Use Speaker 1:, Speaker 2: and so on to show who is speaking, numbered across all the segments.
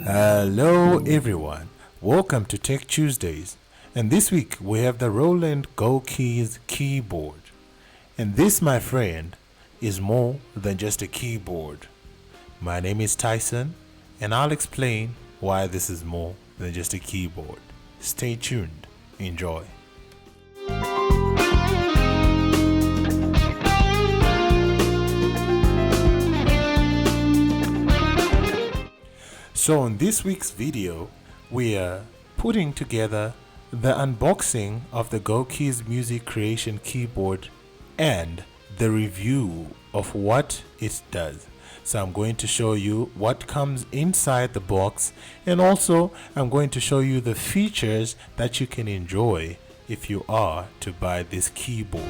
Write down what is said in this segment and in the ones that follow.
Speaker 1: Hello everyone, welcome to Tech Tuesdays, and this week we have the Roland Go Keys keyboard. And this, my friend, is more than just a keyboard. My name is Tyson, and I'll explain why this is more than just a keyboard. Stay tuned, enjoy. So in this week's video, we are putting together the unboxing of the Go Keys music creation keyboard and the review of what it does. So I'm going to show you what comes inside the box, and also I'm going to show you the features that you can enjoy if you are to buy this keyboard.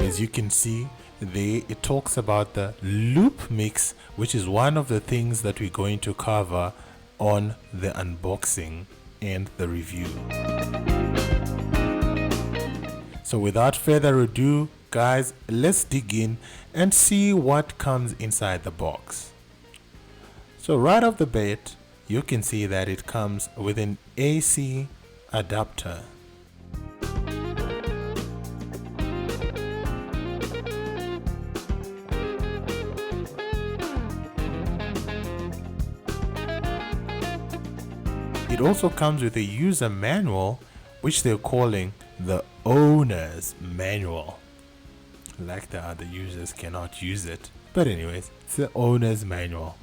Speaker 1: As you can see, it talks about the loop mix, which is one of the things that we're going to cover on the unboxing and the review. So without further ado, guys, let's dig in and see what comes inside the box. So right off the bat, you can see that it comes with an AC adapter. It also comes with a user manual, which they're calling the owner's manual. Like the other users cannot use it. But anyways, it's the owner's manual.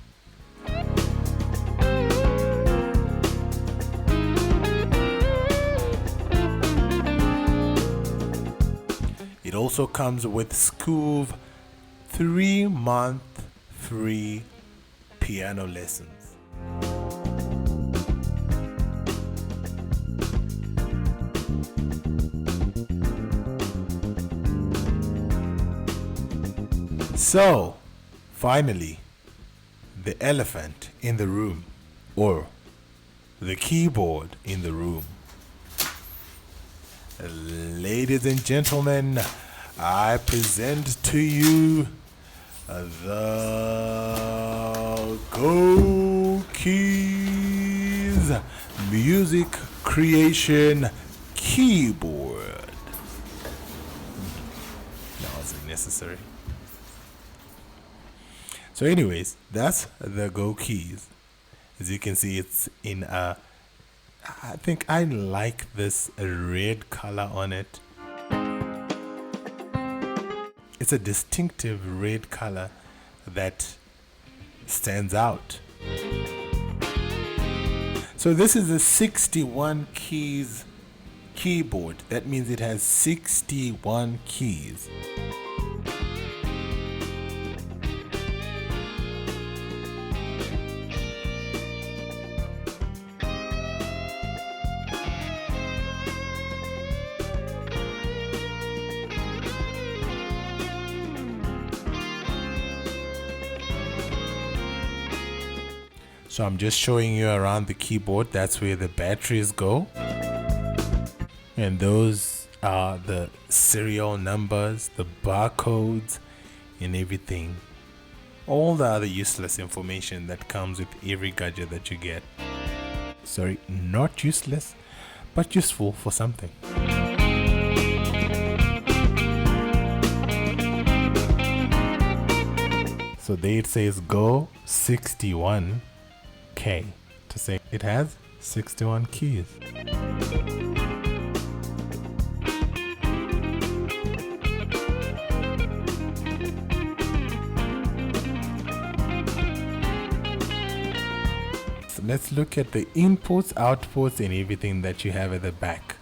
Speaker 1: It also comes with Scoove 3-month free piano lessons. So, finally, the elephant in the room, or the keyboard in the room. Ladies and gentlemen, I present to you the Go Keys music creation keyboard. That wasn't necessary. So anyways, that's the Go Keys. As you can see, it's in I think I like this red color on it. It's a distinctive red color that stands out. So this is a 61 keys keyboard. That means it has 61 keys. So I'm just showing you around the keyboard. That's where the batteries go. And those are the serial numbers, the barcodes, and everything. All the other useless information that comes with every gadget that you get. Sorry, not useless, but useful for something. So there it says Go 61K to say it has 61 keys. So let's look at the inputs, outputs, and everything that you have at the back.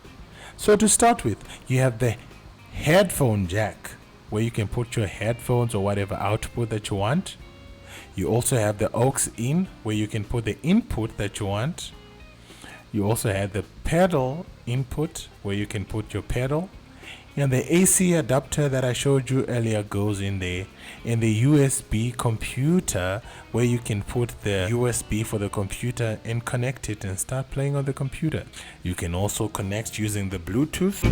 Speaker 1: So to start with, you have the headphone jack, where you can put your headphones or whatever output that you want. You also have the aux in, where you can put the input that you want. You also have the pedal input, where you can put your pedal. And the AC adapter that I showed you earlier goes in there. In the USB computer, where you can put the USB for the computer and connect it and start playing on the computer. You can also connect using the Bluetooth.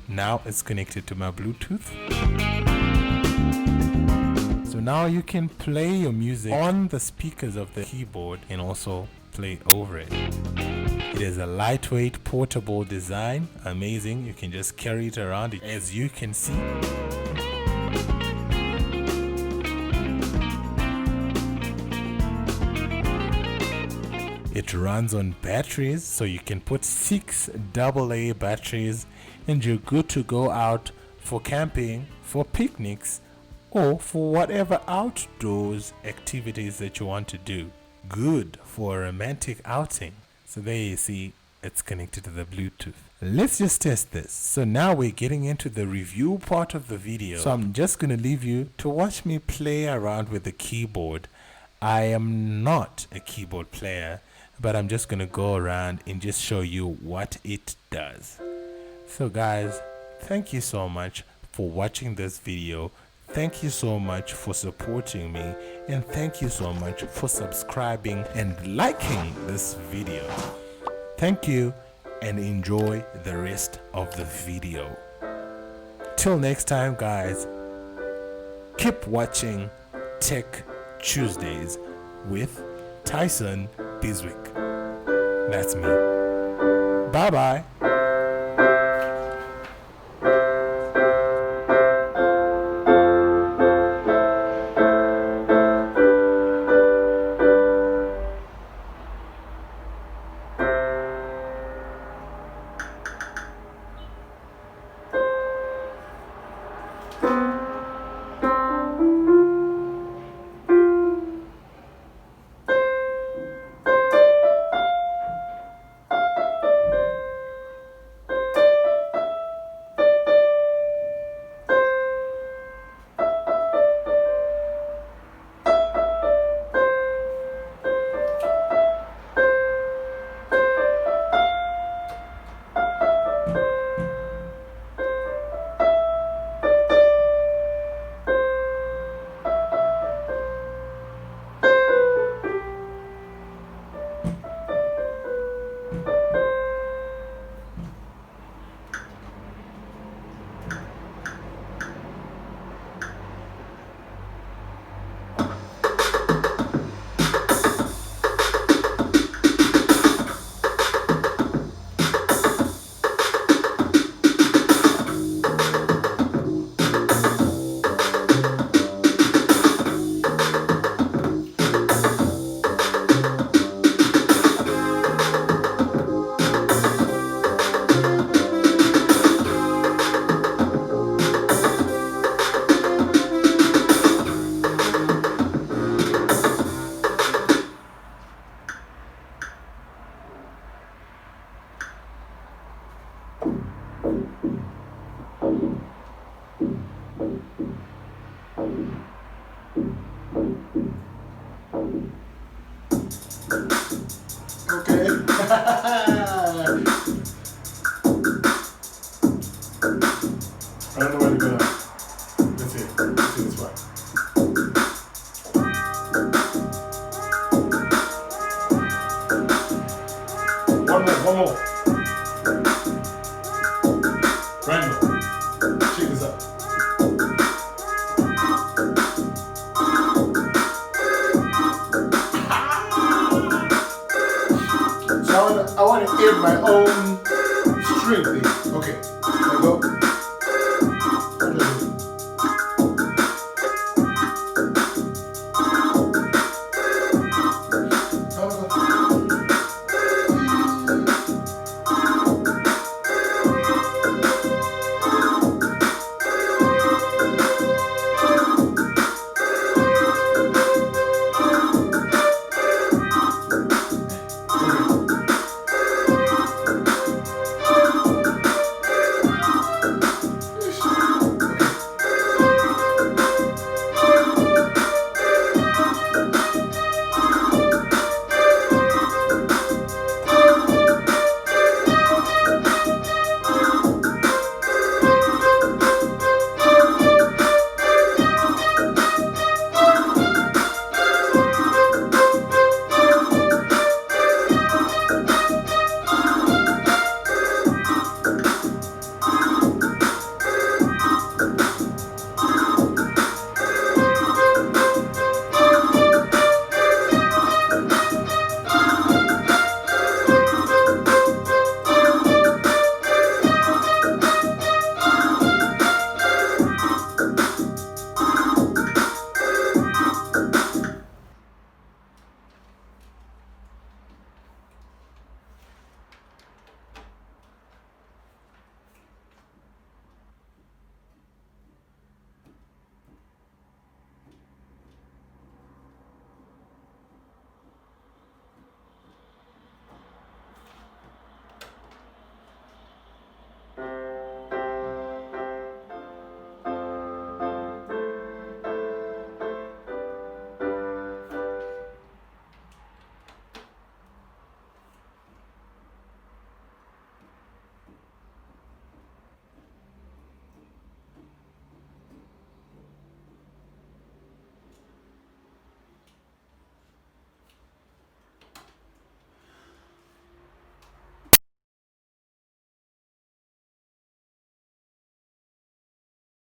Speaker 1: Now it's connected to my Bluetooth. So now you can play your music on the speakers of the keyboard and also play over it. It is a lightweight portable design, amazing. You can just carry it around, as you can see. It runs on batteries, so you can put 6 AA batteries and you're good to go out for camping, for picnics, or for whatever outdoors activities that you want to do. Good for a romantic outing. So there you see, it's connected to the Bluetooth. Let's just test this. So now we're getting into the review part of the video. So I'm just going to leave you to watch me play around with the keyboard. I am not a keyboard player, but I'm just going to go around and just show you what it does. So guys, thank you so much for watching this video. Thank you so much for supporting me, and thank you so much for subscribing and liking this video. Thank you, and enjoy the rest of the video. Till next time guys, keep watching Tech Tuesdays with Tyson Biswick. That's me. Bye bye.
Speaker 2: Okay. I don't know where to go. Let's see. Let's see this one. One more. Random. Check this out. So I want to add my own string thing. Okay. There you go.